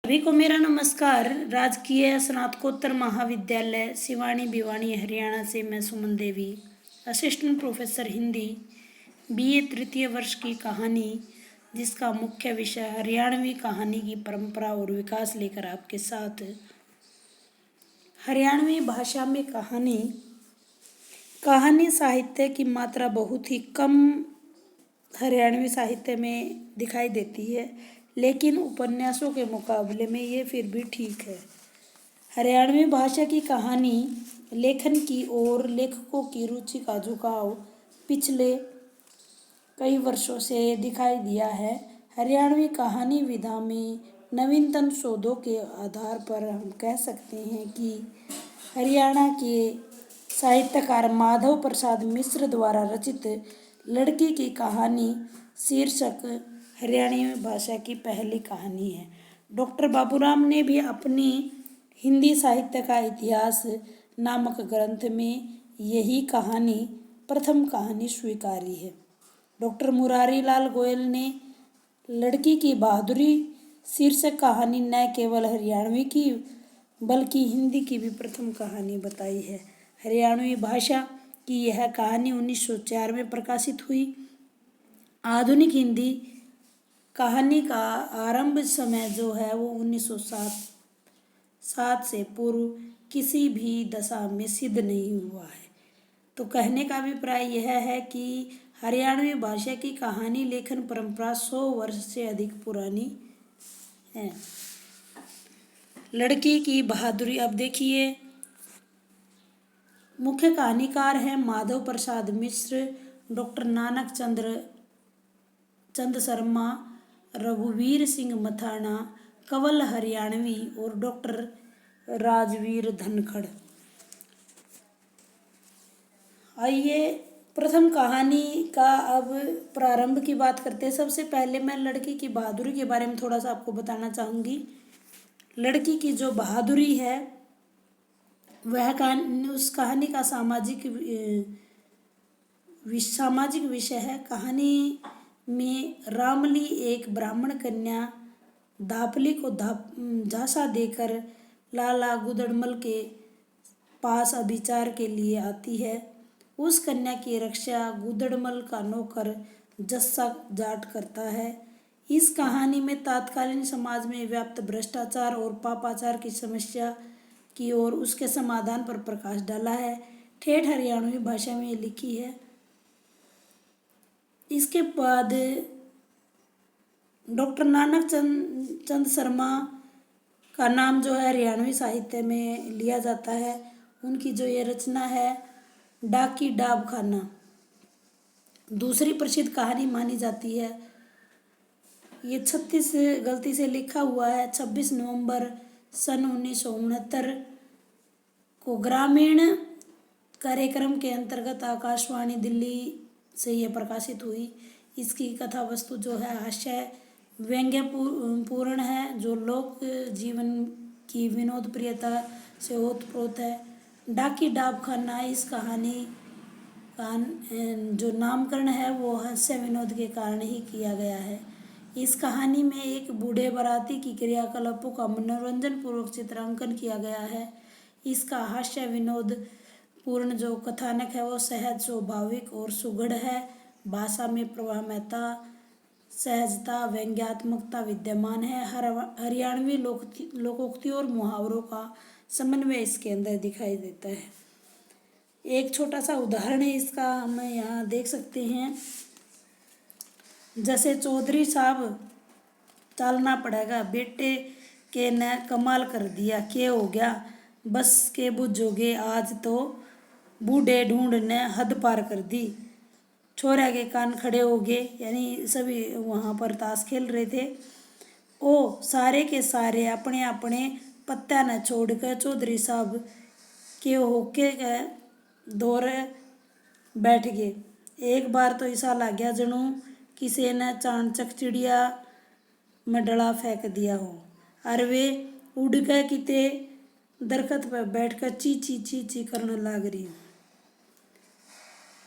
सभी को मेरा नमस्कार। राजकीय स्नातकोत्तर महाविद्यालय सिवानी भिवानी हरियाणा से मैं Suman Devi, assistant professor Hindi, BA तृतीय वर्ष की कहानी, जिसका मुख्य विषय हरियाणवी कहानी की परंपरा और विकास लेकर आपके साथ। हरियाणवी भाषा में कहानी साहित्य की मात्रा बहुत ही कम हरियाणवी साहित्य में दिखाई देती है, लेकिन उपन्यासों के मुकाबले में ये फिर भी ठीक है। हरियाणवी भाषा की कहानी लेखन की ओर लेखकों की रुचि का झुकाव पिछले कई वर्षों से दिखाई दिया है। हरियाणवी कहानी विधा में नवीनतम शोधों के आधार पर हम कह सकते हैं कि हरियाणा के साहित्यकार माधव प्रसाद मिश्र द्वारा रचित लड़की की कहानी शीर्षक हरियाणवी भाषा की पहली कहानी है। डॉक्टर बाबूराम ने भी अपनी हिंदी साहित्य का इतिहास नामक ग्रंथ में यही कहानी प्रथम कहानी स्वीकारी है। डॉक्टर मुरारी लाल गोयल ने लड़की की बहादुरी शीर्षक कहानी न केवल हरियाणवी की बल्कि हिंदी की भी प्रथम कहानी बताई है। हरियाणवी भाषा की यह कहानी 1904 में प्रकाशित हुई। आधुनिक हिंदी कहानी का आरंभ समय जो है वो 1907 से पूर्व किसी भी दशा में सिद्ध नहीं हुआ है। तो कहने का अभिप्राय यह है कि हरियाणवी भाषा की कहानी लेखन परंपरा 100 वर्ष से अधिक पुरानी है। लड़की की बहादुरी। अब देखिए, मुख्य कहानीकार हैं माधव प्रसाद मिश्र, डॉक्टर नानक चंद शर्मा, रघुवीर सिंह मथाना, कंवल हरियाणवी और डॉक्टर राजवीर धनखड़। आइए प्रथम कहानी का अब प्रारंभ की बात करते हैं। सबसे पहले मैं लड़की की बहादुरी के बारे में थोड़ा सा आपको बताना चाहूँगी। लड़की की जो बहादुरी है वह उस कहानी का सामाजिक विषय है। कहानी में रामली एक ब्राह्मण कन्या दापली को झांसा देकर लाला गुदड़मल के पास अभिचार के लिए आती है। उस कन्या की रक्षा गुदड़मल का नौकर जस्सा जाट करता है। इस कहानी में तत्कालीन समाज में व्याप्त भ्रष्टाचार और पापाचार की समस्या की ओर उसके समाधान पर प्रकाश डाला है। ठेठ हरियाणवी भाषा में लिखी है। इसके बाद डॉक्टर नानक चंद शर्मा का नाम जो है हरियाणवी साहित्य में लिया जाता है। उनकी जो ये रचना है डाकी डाब खाना दूसरी प्रसिद्ध कहानी मानी जाती है। ये 36 गलती से लिखा हुआ है। 26 नवंबर सन 1969 को ग्रामीण कार्यक्रम के अंतर्गत आकाशवाणी दिल्ली से यह प्रकाशित हुई। इसकी कथा वस्तु जो है हास्य व्यंग्य पूर्ण है, जो लोक जीवन की विनोद प्रियता से ओतप्रोत है। डाकी डाब खाना इस कहानी का जो नामकरण है वो हास्य विनोद के कारण ही किया गया है। इस कहानी में एक बूढ़े बाराती की क्रियाकलापों का मनोरंजन पूर्वक चित्रांकन किया गया है। इसका हास्य विनोद पूर्ण जो कथानक है वो सहज, स्वाभाविक और सुघड़ है। भाषा में प्रवाहमयता, सहजता, व्यंग्यात्मकता विद्यमान है। हरियाणवी लोकोक्ति और मुहावरों का समन्वय इसके अंदर दिखाई देता है। एक छोटा सा उदाहरण है इसका, हम यहाँ देख सकते हैं। जैसे चौधरी साहब चलना पड़ेगा, बेटे के ने कमाल कर दिया, क्या हो गया, बस के बुझोगे, आज तो बूढ़े ढूंढ ने हद पार कर दी। छोरा के कान खड़े हो गए, यानी सभी वहाँ पर ताश खेल रहे थे। ओ सारे के सारे अपने अपने पत्ता न छोड़कर चौधरी साहब के होके दौर बैठ गए। एक बार तो ऐसा लग गया जनू किसी ने चाणचक चिड़िया में डला फेंक दिया हो, और वे उड़ के किते दरख्त पर बैठकर ची ची ची ची करने लग रही हूँ।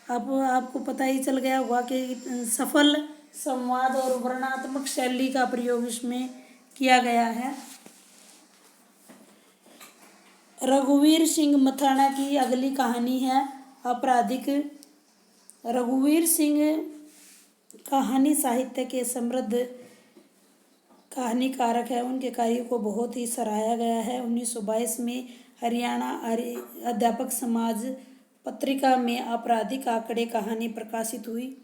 अब आपको पता ही चल गया होगा कि सफल संवाद और वर्णनात्मक शैली का प्रयोग इसमें किया गया है। रघुवीर सिंह मथाना की अगली कहानी है आपराधिक। रघुवीर सिंह कहानी साहित्य के समृद्ध कहानीकारक है। उनके कार्यों को बहुत ही सराहा गया है। 1922 में हरियाणा अध्यापक समाज पत्रिका में आपराधिक आंकड़े कहानी प्रकाशित हुई।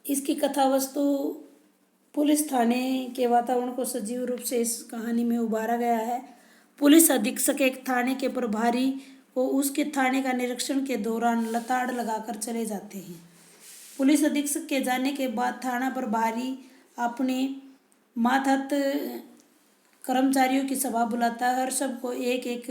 इसकी कथा वस्तु पुलिस थाने के वातावरण को सजीव रूप से इस कहानी में उभारा गया है। पुलिस अधीक्षक एक थाने के प्रभारी को उसके थाने का निरीक्षण के दौरान लताड़ लगाकर चले जाते हैं। पुलिस अधीक्षक के जाने के बाद थाना प्रभारी अपने मातहत कर्मचारियों की सभा बुलाता है और सबको एक एक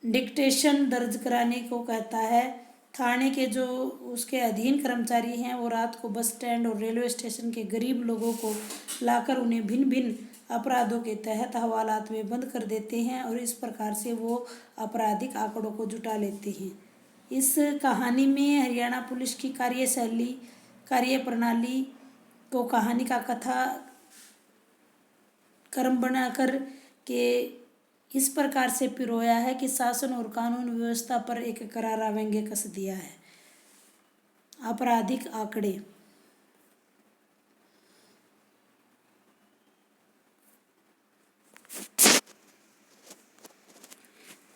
डिक्टेशन दर्ज कराने को कहता है। थाने के जो उसके अधीन कर्मचारी हैं वो रात को बस स्टैंड और रेलवे स्टेशन के गरीब लोगों को लाकर उन्हें भिन्न भिन्न अपराधों के तहत हवालात में बंद कर देते हैं और इस प्रकार से वो आपराधिक आंकड़ों को जुटा लेते हैं। इस कहानी में हरियाणा पुलिस की कार्यशैली कार्यप्रणाली को कहानी का कथा क्रम बनाकर के इस प्रकार से पिरोया है कि शासन और कानून व्यवस्था पर एक करारा व्यंग्य कस दिया है। आपराधिक आंकड़े।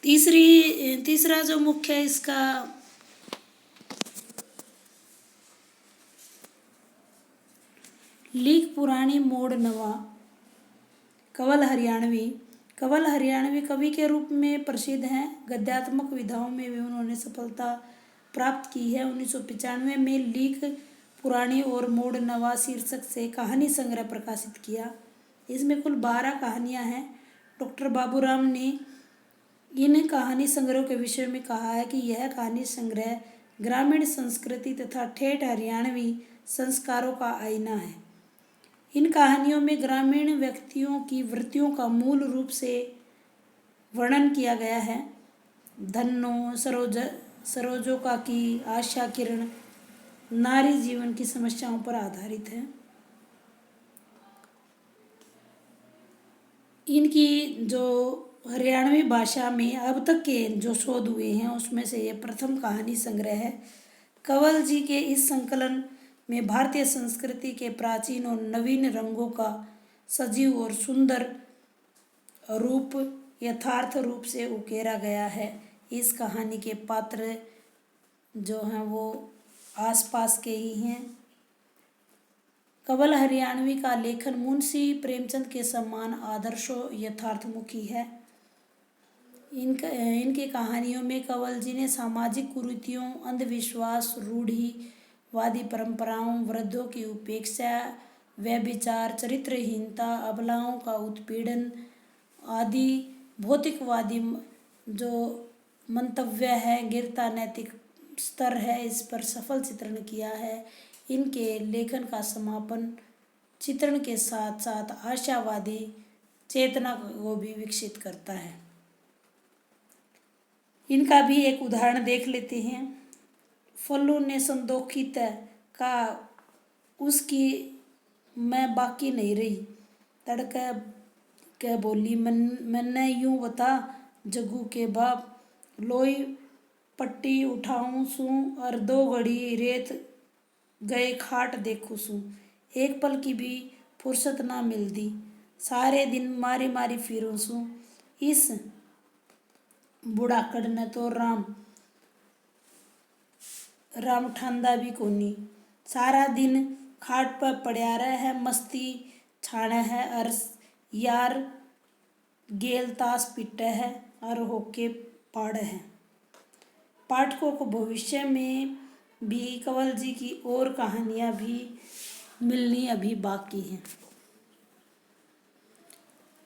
तीसरा जो मुख्य इसका लीक पुरानी मोड़ नवा। कंवल हरियाणवी। कंवल हरियाणवी कवि के रूप में प्रसिद्ध हैं। गद्यात्मक विधाओं में भी उन्होंने सफलता प्राप्त की है। 1995 में लीक पुरानी और मोड़ नवा शीर्षक से कहानी संग्रह प्रकाशित किया। इसमें कुल 12 कहानियां हैं। डॉक्टर बाबूराम ने इन कहानी संग्रह के विषय में कहा है कि यह कहानी संग्रह ग्रामीण संस्कृति तथा ठेठ हरियाणवी संस्कारों का आईना है। इन कहानियों में ग्रामीण व्यक्तियों की वृत्तियों का मूल रूप से वर्णन किया गया है। धन्नो, सरोजोका की आशा किरण नारी जीवन की समस्याओं पर आधारित है। इनकी जो हरियाणवी भाषा में अब तक के जो शोध हुए हैं उसमें से ये प्रथम कहानी संग्रह है। कंवल जी के इस संकलन में भारतीय संस्कृति के प्राचीन और नवीन रंगों का सजीव और सुंदर रूप यथार्थ रूप से उकेरा गया है। इस कहानी के पात्र जो हैं वो आसपास के ही हैं। कंवल हरियाणवी का लेखन मुंशी प्रेमचंद के समान आदर्शों यथार्थमुखी है। इनकी कहानियों में कंवल जी ने सामाजिक कुरीतियों, अंधविश्वास, रूढ़िवादी परंपराओं, वृद्धों की उपेक्षा, व्यभिचार, चरित्रहीनता, अबलाओं का उत्पीड़न आदि भौतिकवादी जो मंतव्य है, गिरता नैतिक स्तर है, इस पर सफल चित्रण किया है। इनके लेखन का समापन चित्रण के साथ साथ आशावादी चेतना को भी विकसित करता है। इनका भी एक उदाहरण देख लेते हैं। फल्लू ने संदोखित का उसकी मैं बाकी नहीं रही, तड़का क्या बोली मैंने यूं बता जग्गू के बाप, लोई पट्टी उठाऊं सूं और 2 घड़ी रेत गए खाट देखूं सूं, एक पल की भी फुर्सत ना मिलती, सारे दिन मारी मारी फिरूं सूं, इस बुढ़ाकड़ ने तो राम ठांदा भी कोनी, सारा दिन खाट पर पड़या रहे है, मस्ती छाने है और यार गेल ताश पिटे है और होके पाड़े है। पाठकों को भविष्य में भी कंवल जी की और कहानियां भी मिलनी अभी बाकी हैं।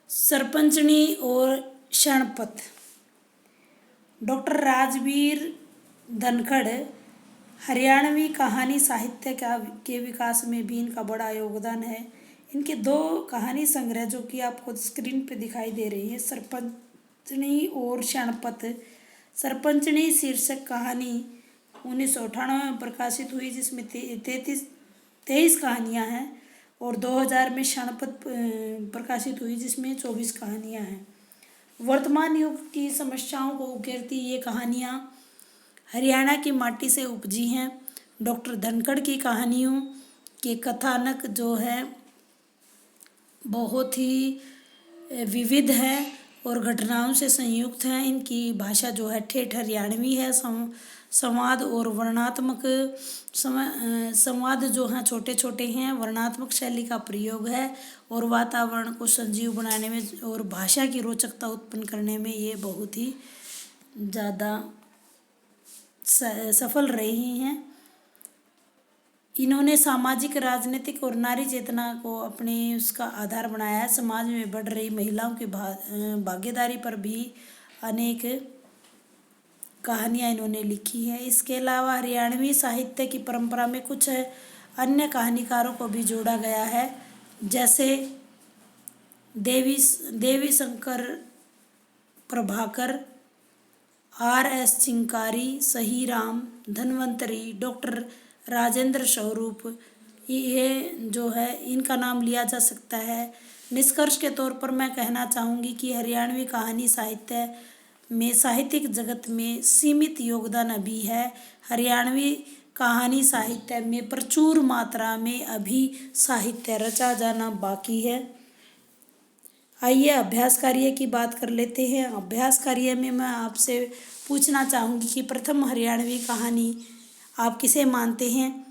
सरपंचनी और क्षणपथ। डॉक्टर राजवीर धनखड़ हरियाणवी कहानी साहित्य के विकास में भी इनका बड़ा योगदान है। इनके 2 कहानी संग्रह जो कि आपको स्क्रीन पे दिखाई दे रही है, सरपंचनी और क्षणपथ। सरपंचनी शीर्षक कहानी 1998 में प्रकाशित हुई, जिसमें 23 कहानियां हैं और 2000 में क्षणपथ प्रकाशित हुई, जिसमें 24 कहानियाँ हैं। वर्तमान युग की समस्याओं को उकेरती ये कहानियाँ हरियाणा की माटी से उपजी हैं। डॉक्टर धनखड़ की कहानियों के कथानक जो है बहुत ही विविध है और घटनाओं से संयुक्त हैं। इनकी भाषा जो है ठेठ हरियाणवी है। संवाद और वर्णनात्मक संवाद जो हैं छोटे छोटे हैं। वर्णनात्मक शैली का प्रयोग है और वातावरण को सजीव बनाने में और भाषा की रोचकता उत्पन्न करने में ये बहुत ही ज़्यादा सफल रही हैं। इन्होंने सामाजिक, राजनीतिक और नारी चेतना को अपने उसका आधार बनाया है। समाज में बढ़ रही महिलाओं की भागीदारी पर भी अनेक कहानियाँ इन्होंने लिखी हैं। इसके अलावा हरियाणवी साहित्य की परंपरा में कुछ अन्य कहानीकारों को भी जोड़ा गया है, जैसे देवी शंकर प्रभाकर, R.S. चिंकारी, सही राम, धन्वंतरी, डॉक्टर राजेंद्र स्वरूप, ये जो है इनका नाम लिया जा सकता है। निष्कर्ष के तौर पर मैं कहना चाहूँगी कि हरियाणवी कहानी साहित्य में साहित्यिक जगत में सीमित योगदान अभी है। हरियाणवी कहानी साहित्य में प्रचुर मात्रा में अभी साहित्य रचा जाना बाकी है। आइए अभ्यास कार्य की बात कर लेते हैं। अभ्यास कार्य में मैं आपसे पूछना चाहूँगी कि प्रथम हरियाणवी कहानी आप किसे मानते हैं?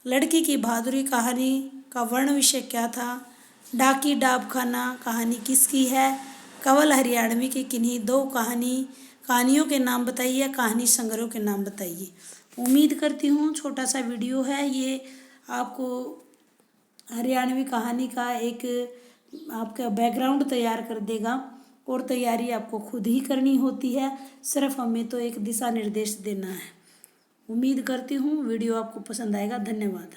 लड़की की बहादुरी कहानी का वर्ण विषय क्या था? डाकी डाब खाना कहानी किसकी है? कंवल हरियाणवी की किन्हीं दो कहानियों के नाम बताइए, कहानी संग्रह के नाम बताइए। उम्मीद करती हूँ छोटा सा वीडियो है ये आपको हरियाणवी कहानी का एक आपका बैकग्राउंड तैयार कर देगा और तैयारी आपको खुद ही करनी होती है, सिर्फ हमें तो एक दिशा निर्देश देना है। उम्मीद करती हूँ वीडियो आपको पसंद आएगा। धन्यवाद।